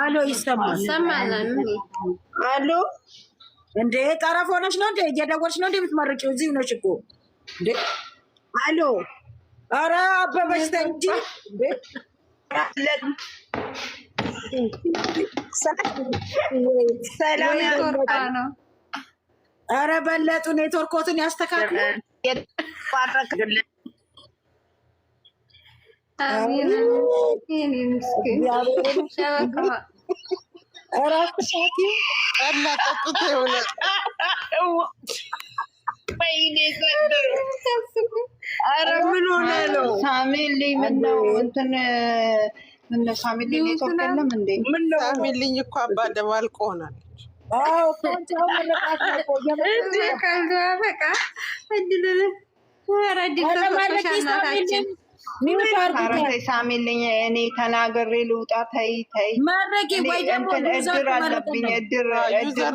አሎ ይሰማል አሎ እንዴ ጠረፍ ሆነሽ ነው እንዴ እየደወልሽ ነው እንዴ የምትመርቂው እዚህ ነሽ እኮ እንዴ አሎ ኧረ አበበሽ ተይ እንጂ ሰላም ነው ኧረ በለጡ ኔትወርኮትን ያስተካክሉ ሳሚልኝ ምነው እንትን ምነው ሳሚልኝ ኔትወርክ የለም እንዴ? ሳሚልኝ እኮ አባ ደባልቆ ሆናለች። ሳሚልኝ እኔ ተናግሬ ልውጣ። ተይ እድር አለብኝ። እድር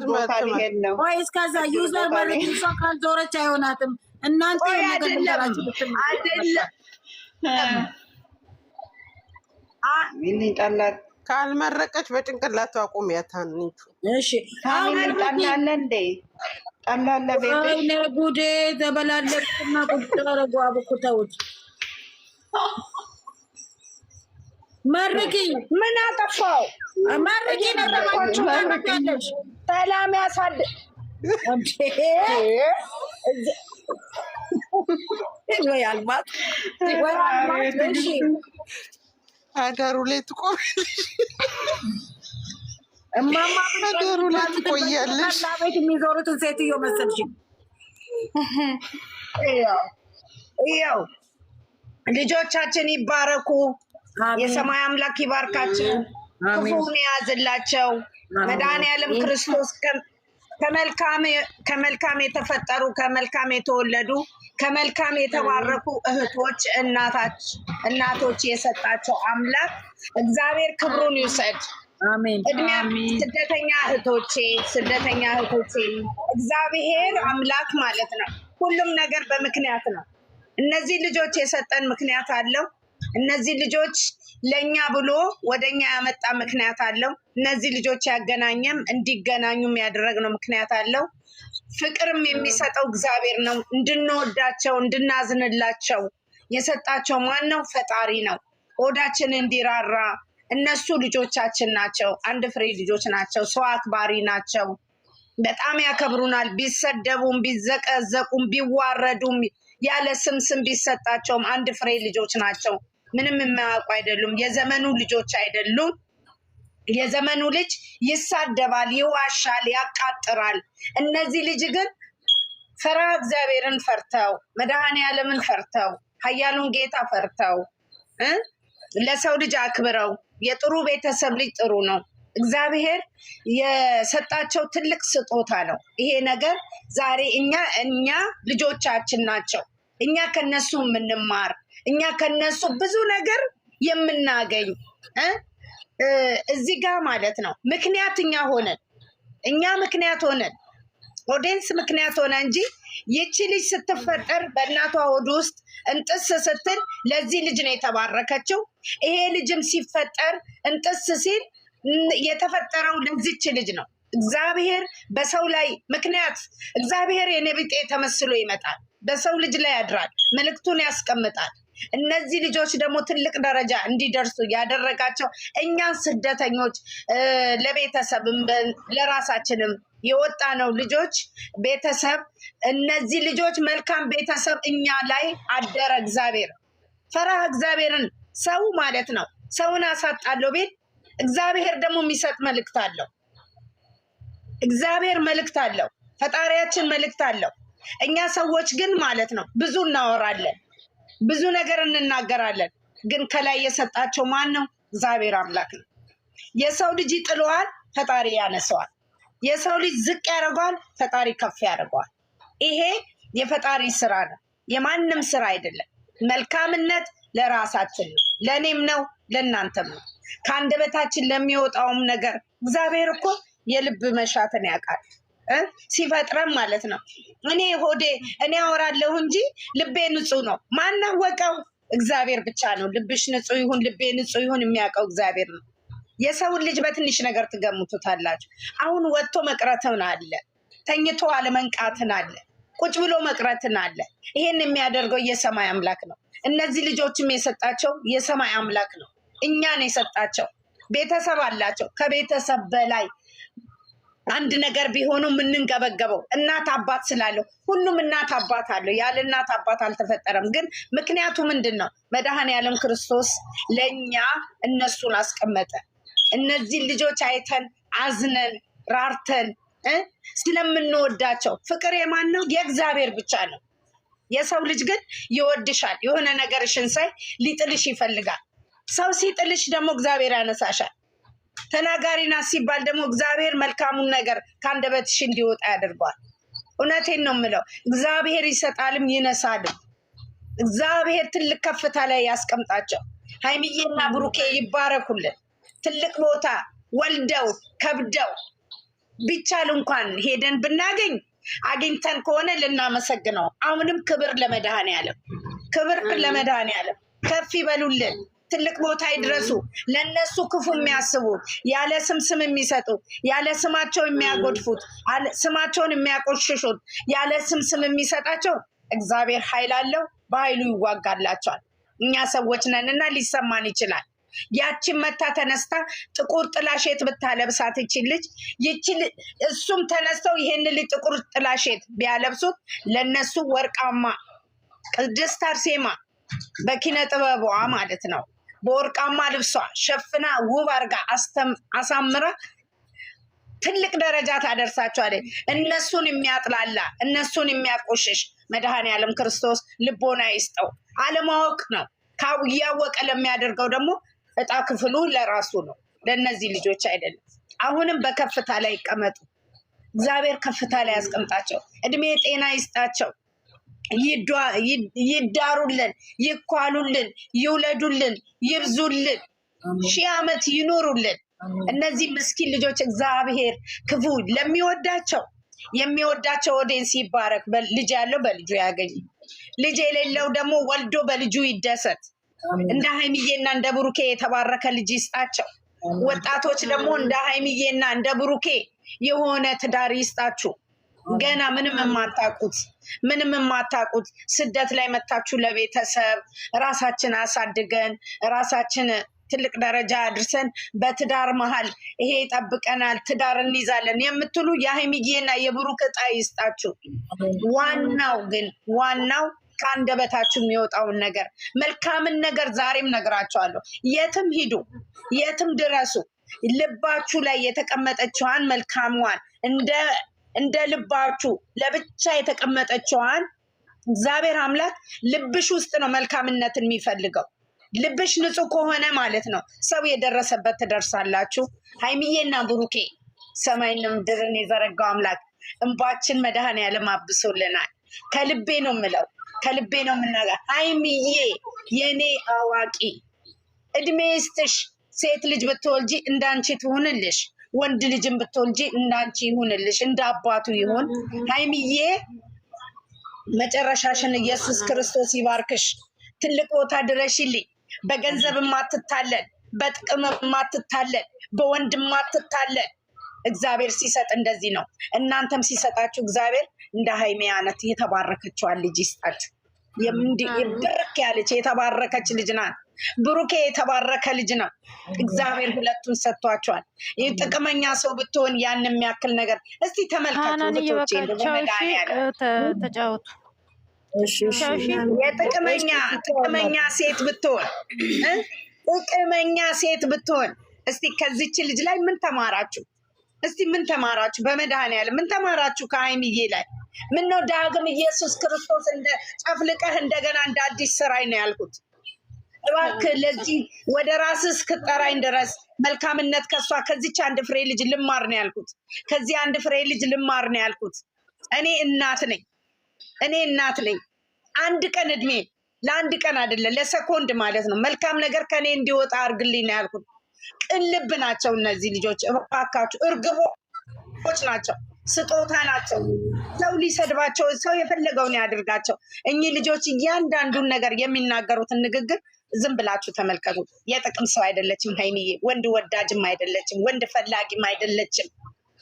ቦታ ሊሄድ ነው። እስከዛ ዩዘር ማለት እሷ ካልዞረች አይሆናትም። እናንተ ጠላት ካልመረቀች በጭንቅላቱ አቁሚያታን። እሺ ሳሚልኝ ጠላለ እንዴ? ጠላለ ቤት ጉዴ ተበላለጥና ቁጭ አረጉ አብኩተውት መርቂ ምን አጠፋው? መርቂ ነጠባችሁ መርቂያለሽ። ሰላም ያሳድ ያልማት አዳሩ ላይ ትቆያለሽ። እማማ አዳሩ ላይ ትቆያለሽ። ቤት የሚዞሩትን ሴትዮ መሰልሽኝ። ይኸው ልጆቻችን ይባረኩ። የሰማይ አምላክ ይባርካቸው፣ ክፉን የያዝላቸው። መድኃኒዓለም ክርስቶስ ከመልካም የተፈጠሩ ከመልካም የተወለዱ ከመልካም የተባረኩ እህቶች እናቶች የሰጣቸው አምላክ እግዚአብሔር ክብሩን ይውሰድ። እድሜያ ስደተኛ እህቶቼ እግዚአብሔር አምላክ ማለት ነው። ሁሉም ነገር በምክንያት ነው። እነዚህ ልጆች የሰጠን ምክንያት አለው። እነዚህ ልጆች ለኛ ብሎ ወደኛ ያመጣ ምክንያት አለው። እነዚህ ልጆች ያገናኘም እንዲገናኙም ያደረግነው ምክንያት አለው። ፍቅርም የሚሰጠው እግዚአብሔር ነው። እንድንወዳቸው እንድናዝንላቸው የሰጣቸው ማን ነው? ፈጣሪ ነው። ሆዳችን እንዲራራ እነሱ ልጆቻችን ናቸው። አንድ ፍሬ ልጆች ናቸው። ሰው አክባሪ ናቸው። በጣም ያከብሩናል። ቢሰደቡም ቢዘቀዘቁም ቢዋረዱም ያለ ስም ቢሰጣቸውም አንድ ፍሬ ልጆች ናቸው። ምንም የማያውቁ አይደሉም። የዘመኑ ልጆች አይደሉም። የዘመኑ ልጅ ይሳደባል፣ ይዋሻል፣ ያቃጥራል። እነዚህ ልጅ ግን ፈሪሃ እግዚአብሔርን ፈርተው መድኃኔዓለምን ፈርተው ኃያሉን ጌታ ፈርተው ለሰው ልጅ አክብረው የጥሩ ቤተሰብ ልጅ ጥሩ ነው። እግዚአብሔር የሰጣቸው ትልቅ ስጦታ ነው። ይሄ ነገር ዛሬ እኛ ልጆቻችን ናቸው። እኛ ከነሱ የምንማር እኛ ከነሱ ብዙ ነገር የምናገኝ እዚህ ጋር ማለት ነው። ምክንያት እኛ ምክንያት ሆነን ኦዲየንስ ምክንያት ሆነ እንጂ ይቺ ልጅ ስትፈጠር በእናቷ ሆድ ውስጥ እንጥስ ስትል ለዚህ ልጅ ነው የተባረከችው። ይሄ ልጅም ሲፈጠር እንጥስ ሲል የተፈጠረው ለዚች ልጅ ነው። እግዚአብሔር በሰው ላይ ምክንያት እግዚአብሔር የነቢጤ ተመስሎ ይመጣል፣ በሰው ልጅ ላይ ያድራል፣ መልእክቱን ያስቀምጣል። እነዚህ ልጆች ደግሞ ትልቅ ደረጃ እንዲደርሱ ያደረጋቸው እኛን ስደተኞች ለቤተሰብም ለራሳችንም የወጣ ነው ልጆች ቤተሰብ። እነዚህ ልጆች መልካም ቤተሰብ እኛ ላይ አደረ። እግዚአብሔር ፈሪሃ እግዚአብሔርን ሰው ማለት ነው። ሰውን አሳጣለሁ ቤት እግዚአብሔር ደግሞ የሚሰጥ መልእክት አለው። እግዚአብሔር መልእክት አለው። ፈጣሪያችን መልእክት አለው። እኛ ሰዎች ግን ማለት ነው ብዙ እናወራለን፣ ብዙ ነገር እንናገራለን። ግን ከላይ የሰጣቸው ማን ነው? እግዚአብሔር አምላክ ነው። የሰው ልጅ ይጥለዋል፣ ፈጣሪ ያነሰዋል። የሰው ልጅ ዝቅ ያደርገዋል፣ ፈጣሪ ከፍ ያደርገዋል። ይሄ የፈጣሪ ስራ ነው፣ የማንም ስራ አይደለም። መልካምነት ለራሳችን ነው፣ ለእኔም ነው፣ ለእናንተም ነው። ከአንደበታችን ለሚወጣውም ነገር እግዚአብሔር እኮ የልብ መሻትን ያውቃል ሲፈጥረን ማለት ነው። እኔ አወራለሁ እንጂ ልቤ ንጹህ ነው። ማናወቀው? እግዚአብሔር ብቻ ነው። ልብሽ ንጹህ ይሁን ልቤ ንጹህ ይሁን የሚያውቀው እግዚአብሔር ነው። የሰውን ልጅ በትንሽ ነገር ትገምቱታላችሁ። አሁን ወጥቶ መቅረትን አለ፣ ተኝቶ አለመንቃትን አለ፣ ቁጭ ብሎ መቅረትን አለ። ይሄን የሚያደርገው የሰማይ አምላክ ነው። እነዚህ ልጆችም የሰጣቸው የሰማይ አምላክ ነው። እኛን የሰጣቸው ቤተሰብ አላቸው። ከቤተሰብ በላይ አንድ ነገር ቢሆኑ የምንንገበገበው እናት አባት ስላለው፣ ሁሉም እናት አባት አለው። ያለ እናት አባት አልተፈጠረም። ግን ምክንያቱ ምንድን ነው? መድኃኔዓለም ክርስቶስ ለእኛ እነሱን አስቀመጠ። እነዚህ ልጆች አይተን አዝነን ራርተን ስለምንወዳቸው። ፍቅር የማን ነው? የእግዚአብሔር ብቻ ነው። የሰው ልጅ ግን ይወድሻል። የሆነ ነገርሽን ሳይ ሊጥልሽ ይፈልጋል። ሰው ሲጥልሽ ደግሞ እግዚአብሔር ያነሳሻል። ተናጋሪ ናት ሲባል ደግሞ እግዚአብሔር መልካሙን ነገር ከአንደበትሽ እንዲወጣ ያደርገዋል። እውነቴን ነው የምለው። እግዚአብሔር ይሰጣልም ይነሳልም። እግዚአብሔር ትልቅ ከፍታ ላይ ያስቀምጣቸው። ሀይሚዬና ብሩኬ ይባረኩልን። ትልቅ ቦታ ወልደው ከብደው ቢቻል እንኳን ሄደን ብናገኝ አግኝተን ከሆነ ልናመሰግነው። አሁንም ክብር ለመድኃኔዓለም፣ ክብር ለመድኃኔዓለም። ከፍ ይበሉልን፣ ትልቅ ቦታ ይድረሱ። ለነሱ ክፉ የሚያስቡ ያለ ስም የሚሰጡ ያለ ስማቸው የሚያጎድፉት ስማቸውን የሚያቆሽሹት ያለ ስም የሚሰጣቸው እግዚአብሔር ኃይል አለው። በኃይሉ ይዋጋላቸዋል። እኛ ሰዎች ነንና ሊሰማን ይችላል። ያችን መታ ተነስታ ጥቁር ጥላሼት ብታለብሳት ይችልች እሱም ተነስተው ይሄን ልጅ ጥቁር ጥላሼት ቢያለብሱት ለነሱ ወርቃማ ቅድስት አርሴማ በኪነ ጥበቧ ማለት ነው በወርቃማ ልብሷ ሸፍና ውብ አርጋ አሳምራ ትልቅ ደረጃ ታደርሳቸዋለች። እነሱን የሚያጥላላ እነሱን የሚያቆሽሽ መድኃኔዓለም ክርስቶስ ልቦና ይስጠው። አለማወቅ ነው። እያወቀ ለሚያደርገው ደግሞ እጣ ክፍሉ ለራሱ ነው፣ ለእነዚህ ልጆች አይደለም። አሁንም በከፍታ ላይ ይቀመጡ። እግዚአብሔር ከፍታ ላይ ያስቀምጣቸው። እድሜ ጤና ይስጣቸው። ይዳሩልን፣ ይኳሉልን፣ ይውለዱልን፣ ይብዙልን፣ 1000 ዓመት ይኖሩልን። እነዚህ ምስኪን ልጆች እግዚአብሔር ክፉ የሚወዳቸው ኦዲየንስ ይባረክ። ልጅ ያለው በልጁ ያገኝ፣ ልጅ የሌለው ደግሞ ወልዶ በልጁ ይደሰት። እንደ ሀይሚዬና እንደ ብሩኬ የተባረከ ልጅ ይስጣቸው። ወጣቶች ደግሞ እንደ ሀይሚዬና እንደ ብሩኬ የሆነ ትዳር ይስጣችሁ። ገና ምንም የማታውቁት ስደት ላይ መታችሁ ለቤተሰብ ራሳችን አሳድገን ራሳችን ትልቅ ደረጃ አድርሰን በትዳር መሀል ይሄ ይጠብቀናል ትዳር እንይዛለን የምትሉ የሀይሚዬና የብሩክ ዕጣ ይስጣችሁ። ዋናው ከአንደበታችሁ የሚወጣውን ነገር መልካምን ነገር ዛሬም ነግራቸዋለሁ። የትም ሂዱ፣ የትም ድረሱ፣ ልባችሁ ላይ የተቀመጠችዋን መልካሟን እንደ ልባችሁ ለብቻ የተቀመጠችዋን እግዚአብሔር አምላክ ልብሽ ውስጥ ነው መልካምነትን የሚፈልገው። ልብሽ ንጹህ ከሆነ ማለት ነው ሰው የደረሰበት ትደርሳላችሁ። ሀይሚዬና ብሩኬ ሰማይና ምድርን የዘረጋው አምላክ እንባችን መድኃኔዓለም አብሶልናል። ከልቤ ነው የምለው፣ ከልቤ ነው የምናገር። ሀይሚዬ የኔ አዋቂ እድሜ ይስጥሽ። ሴት ልጅ ብትወልጂ እንዳንቺ ትሁንልሽ፣ ወንድ ልጅን ብትወልጂ እንዳንቺ ይሁንልሽ፣ እንደ አባቱ ይሁን። ሀይሚዬ መጨረሻሽን ኢየሱስ ክርስቶስ ይባርክሽ። ትልቅ ቦታ ድረሽልኝ። በገንዘብ ማትታለን፣ በጥቅም ማትታለን፣ በወንድ ማትታለን። እግዚአብሔር ሲሰጥ እንደዚህ ነው። እናንተም ሲሰጣችሁ እግዚአብሔር እንደ ሀይሜ አይነት የተባረከችዋን ልጅ ይስጣችሁ። ብርክ ያለች የተባረከች ልጅ ናት። ብሩኬ የተባረከ ልጅ ነው። እግዚአብሔር ሁለቱን ሰጥቷቸዋል። ጥቅመኛ ሰው ብትሆን ያን የሚያክል ነገር እስቲ ተመልከቱ። ተጫወቱ። ጥቅመኛ ሴት ብትሆን እስቲ ከዚች ልጅ ላይ ምን ተማራችሁ? እስቲ ምን ተማራችሁ? በመድኃኔዓለም ምን ተማራችሁ? ከሀይሚዬ ላይ ምን ነው ዳግም ኢየሱስ ክርስቶስ እንደ ጨፍልቀህ እንደገና እንደ አዲስ ስራይ ነው ያልኩት። እባክህ ለዚህ ወደ ራስህ እስክጠራኝ ድረስ መልካምነት ከሷ ከዚች አንድ ፍሬ ልጅ ልማር ነው ያልኩት። ከዚህ አንድ ፍሬ ልጅ ልማር ነው ያልኩት። እኔ እናት ነኝ። አንድ ቀን እድሜ ለአንድ ቀን አይደለም ለሰኮንድ ማለት ነው መልካም ነገር ከኔ እንዲወጣ አርግልኝ ነው ያልኩት። ቅን ልብ ናቸው እነዚህ ልጆች። እባካችሁ እርግቦች ናቸው፣ ስጦታ ናቸው። ሰው ሊሰድባቸው ሰው የፈለገውን ያድርጋቸው። እኚህ ልጆች እያንዳንዱን ነገር የሚናገሩትን ንግግር ዝም ብላችሁ ተመልከቱ። የጥቅም ሰው አይደለችም ሀይሚዬ። ወንድ ወዳጅም አይደለችም፣ ወንድ ፈላጊም አይደለችም።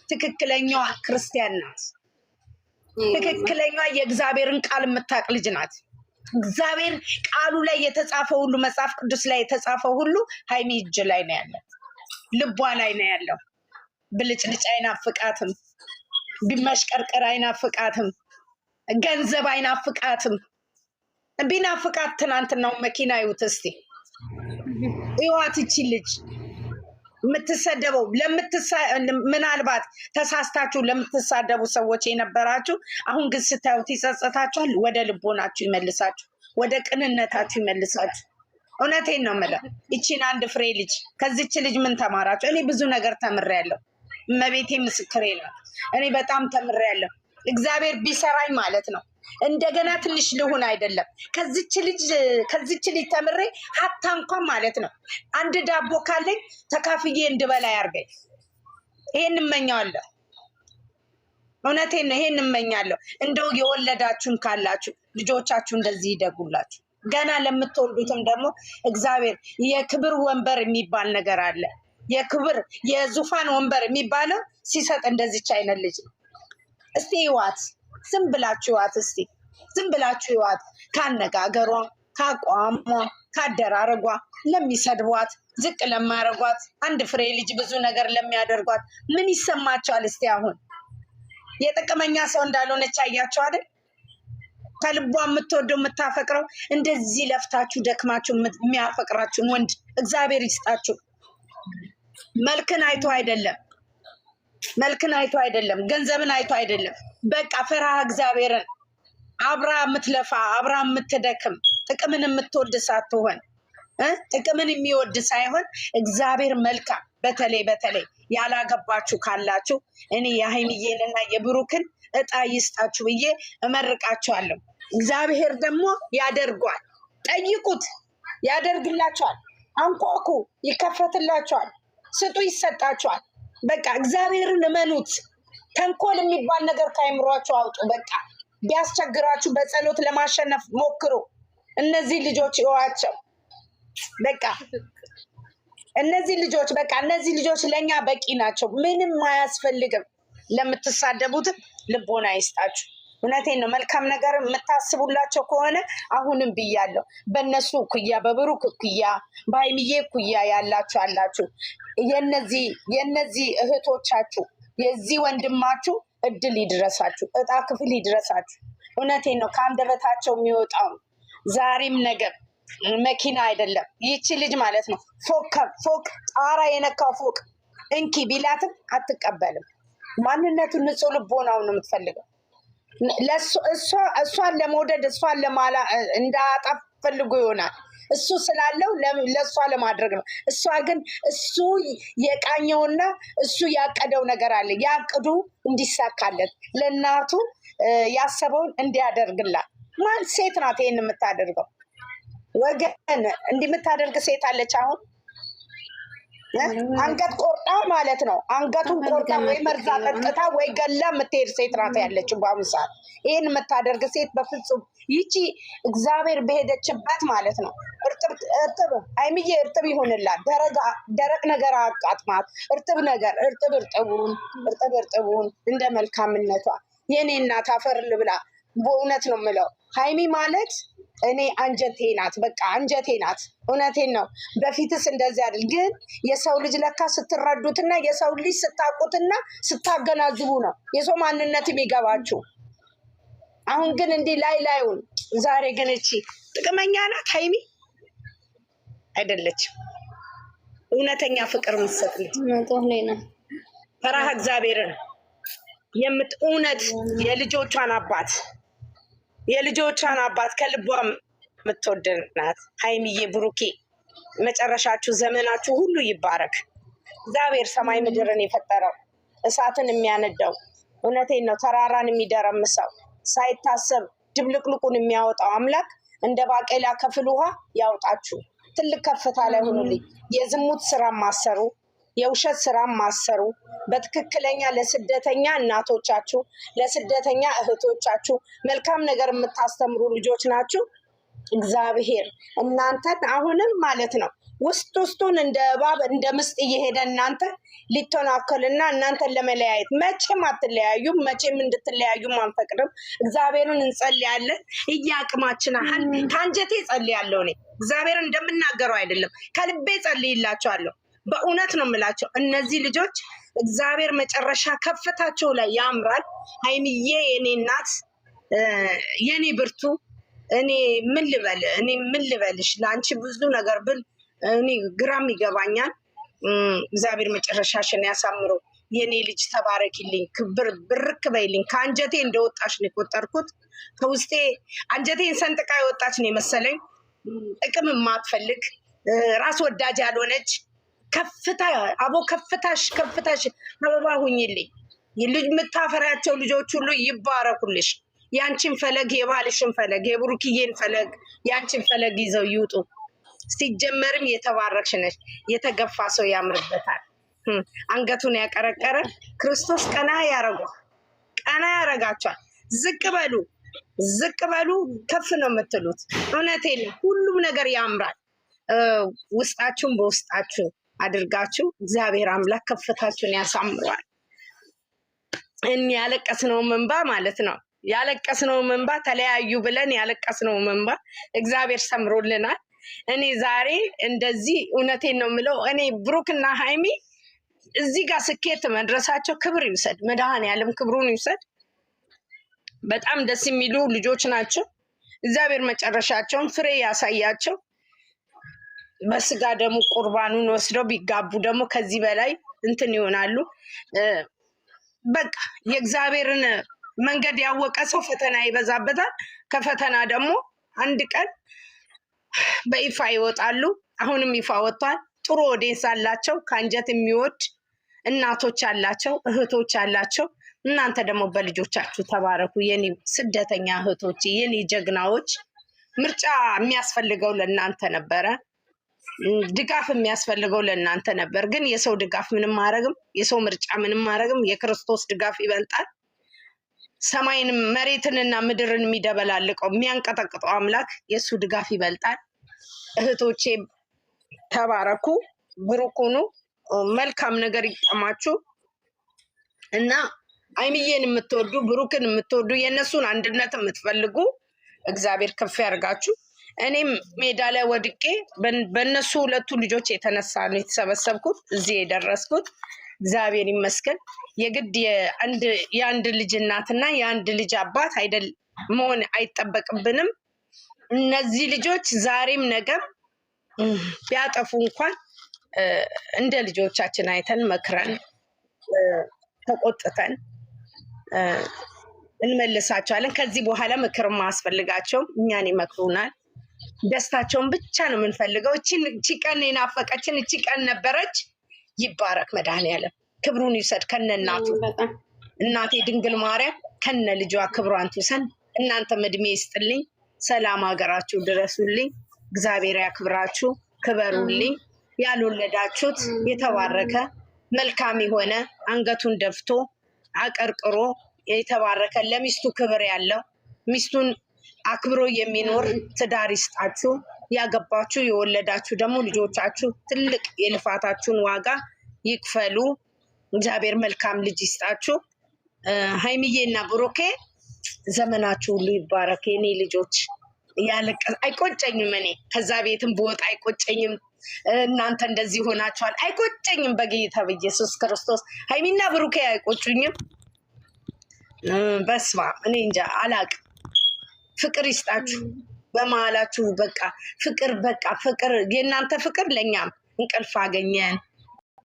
ትክክለኛዋ ክርስቲያን ናት። ትክክለኛዋ የእግዚአብሔርን ቃል የምታውቅ ልጅ ናት። እግዚአብሔር ቃሉ ላይ የተጻፈው ሁሉ መጽሐፍ ቅዱስ ላይ የተጻፈው ሁሉ ሀይሚ እጅ ላይ ነው ያለው፣ ልቧ ላይ ነው ያለው። ብልጭልጭ አይናፍቃትም፣ ቢመሽቀርቀር አይናፍቃትም፣ ገንዘብ አይናፍቃትም። ቢናፍቃት ትናንትናው መኪና ይውት እስቲ ይዋት እቺ ልጅ የምትሰደበው ምናልባት ተሳስታችሁ ለምትሳደቡ ሰዎች የነበራችሁ አሁን ግን ስታዩት ይጸጸታችኋል። ወደ ልቦናችሁ ይመልሳችሁ፣ ወደ ቅንነታችሁ ይመልሳችሁ። እውነቴን ነው የምለው። ይቺን አንድ ፍሬ ልጅ ከዚች ልጅ ምን ተማራችሁ? እኔ ብዙ ነገር ተምሬያለሁ። እመቤቴ ምስክሬ ነው። እኔ በጣም ተምሬያለሁ። እግዚአብሔር ቢሰራኝ ማለት ነው እንደገና ትንሽ ልሁን አይደለም። ከዚች ልጅ ተምሬ ሀታ እንኳን ማለት ነው አንድ ዳቦ ካለኝ ተካፍዬ እንድበላ ያርገኝ። ይሄን እመኛለሁ። እውነቴን ነው። ይሄን እመኛለሁ። እንደው የወለዳችሁን ካላችሁ ልጆቻችሁ እንደዚህ ይደጉላችሁ። ገና ለምትወልዱትም ደግሞ እግዚአብሔር የክብር ወንበር የሚባል ነገር አለ። የክብር የዙፋን ወንበር የሚባለው ሲሰጥ እንደዚች አይነት ልጅ ነው። እስቲ ይዋት፣ ዝም ብላችሁ ይዋት። እስቲ ዝም ብላችሁ ይዋት። ካነጋገሯ፣ ካቋሟ፣ ካደራረጓ፣ ለሚሰድቧት፣ ዝቅ ለማያረጓት፣ አንድ ፍሬ ልጅ ብዙ ነገር ለሚያደርጓት ምን ይሰማቸዋል? እስቲ አሁን የጥቅመኛ ሰው እንዳልሆነች አያቸው አይደል? ከልቧ የምትወደው የምታፈቅረው እንደዚህ ለፍታችሁ ደክማችሁ የሚያፈቅራችሁን ወንድ እግዚአብሔር ይስጣችሁ። መልክን አይቶ አይደለም፣ መልክን አይቶ አይደለም፣ ገንዘብን አይቶ አይደለም። በቃ ፈራህ እግዚአብሔርን አብራ የምትለፋ አብራ የምትደክም ጥቅምን የምትወድ ሳትሆን ጥቅምን የሚወድ ሳይሆን እግዚአብሔር መልካም። በተለይ ያላገባችሁ ካላችሁ እኔ የሀይሚዬንና የብሩክን እጣ ይስጣችሁ ብዬ እመርቃችኋለሁ። እግዚአብሔር ደግሞ ያደርጓል። ጠይቁት፣ ያደርግላችኋል። አንኳኩ፣ ይከፈትላችኋል። ስጡ፣ ይሰጣችኋል። በቃ እግዚአብሔርን እመኑት። ተንኮል የሚባል ነገር ከአይምሯችሁ አውጡ። በቃ ቢያስቸግራችሁ በጸሎት ለማሸነፍ ሞክሩ። እነዚህ ልጆች ይዋቸው። በቃ እነዚህ ልጆች ለእኛ በቂ ናቸው። ምንም አያስፈልግም። ለምትሳደቡትም ልቦና ይስጣችሁ። እውነቴን ነው። መልካም ነገር የምታስቡላቸው ከሆነ አሁንም ብያለሁ፣ በእነሱ እኩያ፣ በብሩክ እኩያ፣ በሀይሚዬ እኩያ ያላችሁ አላችሁ። የነዚህ እህቶቻችሁ የዚህ ወንድማችሁ እድል ይድረሳችሁ፣ እጣ ክፍል ይድረሳችሁ። እውነቴን ነው። ከአንደበታቸው የሚወጣው ዛሬም ነገር መኪና አይደለም። ይቺ ልጅ ማለት ነው ፎቅ ጣራ የነካው ፎቅ እንኪ ቢላትም አትቀበልም። ማንነቱን ንጹህ ልቦናውን ነው የምትፈልገው። እሷን ለመውደድ እሷን እንዳጣ ፈልጎ ይሆናል። እሱ ስላለው ለእሷ ለማድረግ ነው። እሷ ግን እሱ የቃኘውና እሱ ያቀደው ነገር አለ። ያቅዱ እንዲሳካለት ለእናቱ ያሰበውን እንዲያደርግላት ማን ሴት ናት ይሄን የምታደርገው? ወገን እንዲህ የምታደርግ ሴት አለች አሁን? አንገት ቆርጣ ማለት ነው። አንገቱን ቆርጣ ወይ መርዛ ጠጥታ ወይ ገላ የምትሄድ ሴት ናት ያለችው በአሁኑ ሰዓት። ይህን የምታደርግ ሴት በፍጹም ይቺ እግዚአብሔር በሄደችበት ማለት ነው። እርጥብ ሀይሚዬ እርጥብ ይሆንላት። ደረቅ ነገር አቃጥማት። እርጥቡን እንደ መልካምነቷ የኔ እናት አፈር ልብላ። በእውነት ነው የምለው ሀይሚ ማለት እኔ አንጀቴ ናት። በቃ አንጀቴ ናት። እውነቴን ነው። በፊትስ እንደዚህ አይደል። ግን የሰው ልጅ ለካ ስትረዱትና የሰው ልጅ ስታውቁትና ስታገናዝቡ ነው የሰው ማንነት የሚገባችሁ። አሁን ግን እንዲህ ላዩን። ዛሬ ግን እቺ ጥቅመኛ ናት ሀይሚ አይደለችም። እውነተኛ ፍቅር ምሰጥ ልጅ ፈራህ እግዚአብሔርን እውነት የልጆቿን አባት ከልቧ የምትወድ ናት ሀይሚዬ። ብሩኬ መጨረሻችሁ ዘመናችሁ ሁሉ ይባረክ። እግዚአብሔር ሰማይ ምድርን የፈጠረው እሳትን የሚያነደው እውነቴን ነው ተራራን የሚደረምሰው ሳይታሰብ ድብልቅልቁን የሚያወጣው አምላክ እንደ ባቄላ ከፍል ውሃ ያውጣችሁ። ትልቅ ከፍታ ላይ ሁኑልኝ። የዝሙት ስራ ማሰሩ፣ የውሸት ስራ ማሰሩ በትክክለኛ ለስደተኛ እናቶቻችሁ ለስደተኛ እህቶቻችሁ መልካም ነገር የምታስተምሩ ልጆች ናችሁ። እግዚአብሔር እናንተን አሁንም ማለት ነው ውስጥ ውስጡን እንደ እባብ እንደ ምስጥ እየሄደ እናንተ ሊተናከልና እናንተን ለመለያየት መቼም አትለያዩም። መቼም እንድትለያዩም አንፈቅድም። እግዚአብሔርን እንጸልያለን እያቅማችን አህል ከአንጀቴ ጸልያለሁ። እኔ እግዚአብሔር እንደምናገረው አይደለም፣ ከልቤ ጸልይላቸዋለሁ። በእውነት ነው የምላቸው እነዚህ ልጆች እግዚአብሔር መጨረሻ ከፍታቸው ላይ ያምራል። ሀይሚዬ የኔ እናት የኔ ብርቱ እኔ ምን ልበልሽ? ለአንቺ ብዙ ነገር ብል እኔ ግራም ይገባኛል። እግዚአብሔር መጨረሻሽን ያሳምረው። የኔ ልጅ ተባረኪልኝ፣ ክብር ብርክ በይልኝ። ከአንጀቴ እንደወጣሽ ነው የቆጠርኩት። ከውስጤ አንጀቴን ሰንጥቃ የወጣች ነው የመሰለኝ። ጥቅም የማትፈልግ ራስ ወዳጅ ያልሆነች ከፍታ አቦ ከፍታሽ አበባ ሁኝልኝ። ልጅ የምታፈሪያቸው ልጆች ሁሉ ይባረኩልሽ። ያንቺን ፈለግ የባልሽን ፈለግ የብሩክዬን ፈለግ ያንቺን ፈለግ ይዘው ይውጡ። ሲጀመርም የተባረክሽ ነሽ። የተገፋ ሰው ያምርበታል። አንገቱን ያቀረቀረ ክርስቶስ ቀና ያረጋቸዋል። ዝቅ በሉ ከፍ ነው የምትሉት። እውነቴን ነው። ሁሉም ነገር ያምራል። ውስጣችሁን በውስጣችሁ አድርጋችሁ እግዚአብሔር አምላክ ከፍታችሁን ያሳምረዋል። እኔ ያለቀስነው እንባ ማለት ነው ያለቀስነው እንባ ተለያዩ ብለን ያለቀስነው እንባ እግዚአብሔር ሰምሮልናል። እኔ ዛሬ እንደዚህ እውነቴን ነው የምለው። እኔ ብሩክና ሃይሚ እዚህ ጋር ስኬት መድረሳቸው ክብር ይውሰድ፣ መድኃኔዓለም ክብሩን ይውሰድ። በጣም ደስ የሚሉ ልጆች ናቸው። እግዚአብሔር መጨረሻቸውን ፍሬ ያሳያቸው። በስጋ ደግሞ ቁርባኑን ወስደው ቢጋቡ ደግሞ ከዚህ በላይ እንትን ይሆናሉ። በቃ የእግዚአብሔርን መንገድ ያወቀ ሰው ፈተና ይበዛበታል። ከፈተና ደግሞ አንድ ቀን በይፋ ይወጣሉ። አሁንም ይፋ ወጥቷል። ጥሩ ኦዲየንስ አላቸው። ከአንጀት የሚወድ እናቶች አላቸው፣ እህቶች አላቸው። እናንተ ደግሞ በልጆቻችሁ ተባረኩ። የኔ ስደተኛ እህቶች፣ የኔ ጀግናዎች። ምርጫ የሚያስፈልገው ለእናንተ ነበረ። ድጋፍ የሚያስፈልገው ለእናንተ ነበር። ግን የሰው ድጋፍ ምንም ማረግም፣ የሰው ምርጫ ምንም ማረግም። የክርስቶስ ድጋፍ ይበልጣል። ሰማይንም መሬትንና ምድርን የሚደበላልቀው የሚያንቀጠቅጠው አምላክ የእሱ ድጋፍ ይበልጣል። እህቶቼ ተባረኩ፣ ብሩክ ሁኑ፣ መልካም ነገር ይጠማችሁ እና ሀይሚዬን የምትወዱ ብሩክን የምትወዱ የእነሱን አንድነት የምትፈልጉ እግዚአብሔር ከፍ ያርጋችሁ። እኔም ሜዳ ላይ ወድቄ በእነሱ ሁለቱ ልጆች የተነሳ ነው የተሰበሰብኩት እዚህ የደረስኩት። እግዚአብሔር ይመስገን። የግድ የአንድ ልጅ እናትና የአንድ ልጅ አባት አይደል መሆን አይጠበቅብንም። እነዚህ ልጆች ዛሬም ነገም ቢያጠፉ እንኳን እንደ ልጆቻችን አይተን መክረን ተቆጥተን እንመልሳቸዋለን። ከዚህ በኋላ ምክር ማያስፈልጋቸውም፣ እኛን ይመክሩናል። ደስታቸውን ብቻ ነው የምንፈልገው። እቺ ቀን የናፈቀችን እቺ ቀን ነበረች። ይባረክ መድኃኔዓለም፣ ክብሩን ይውሰድ ከነ እናቱ። እናቴ ድንግል ማርያም ከነ ልጇ ክብሯን ትውሰድ። እናንተም እድሜ ይስጥልኝ፣ ሰላም ሀገራችሁ ድረሱልኝ። እግዚአብሔር ያክብራችሁ፣ ክበሩልኝ። ያልወለዳችሁት የተባረከ መልካም የሆነ አንገቱን ደፍቶ አቀርቅሮ የተባረከ ለሚስቱ ክብር ያለው ሚስቱን አክብሮ የሚኖር ትዳር ይስጣችሁ። ያገባችሁ የወለዳችሁ ደግሞ ልጆቻችሁ ትልቅ የልፋታችሁን ዋጋ ይክፈሉ። እግዚአብሔር መልካም ልጅ ይስጣችሁ። ሀይሚዬ እና ብሩኬ ዘመናችሁ ሁሉ ይባረክ። የኔ ልጆች አይቆጨኝም። እኔ ከዛ ቤትም ብወጣ አይቆጨኝም። እናንተ እንደዚህ ሆናችኋል አይቆጨኝም። በጌታ በኢየሱስ ክርስቶስ ሀይሚና ብሩኬ አይቆጩኝም። በስመ አብ እኔ እንጃ አላቅም። ፍቅር ይስጣችሁ በመሀላችሁ። በቃ ፍቅር የእናንተ ፍቅር ለእኛም እንቅልፍ አገኘን።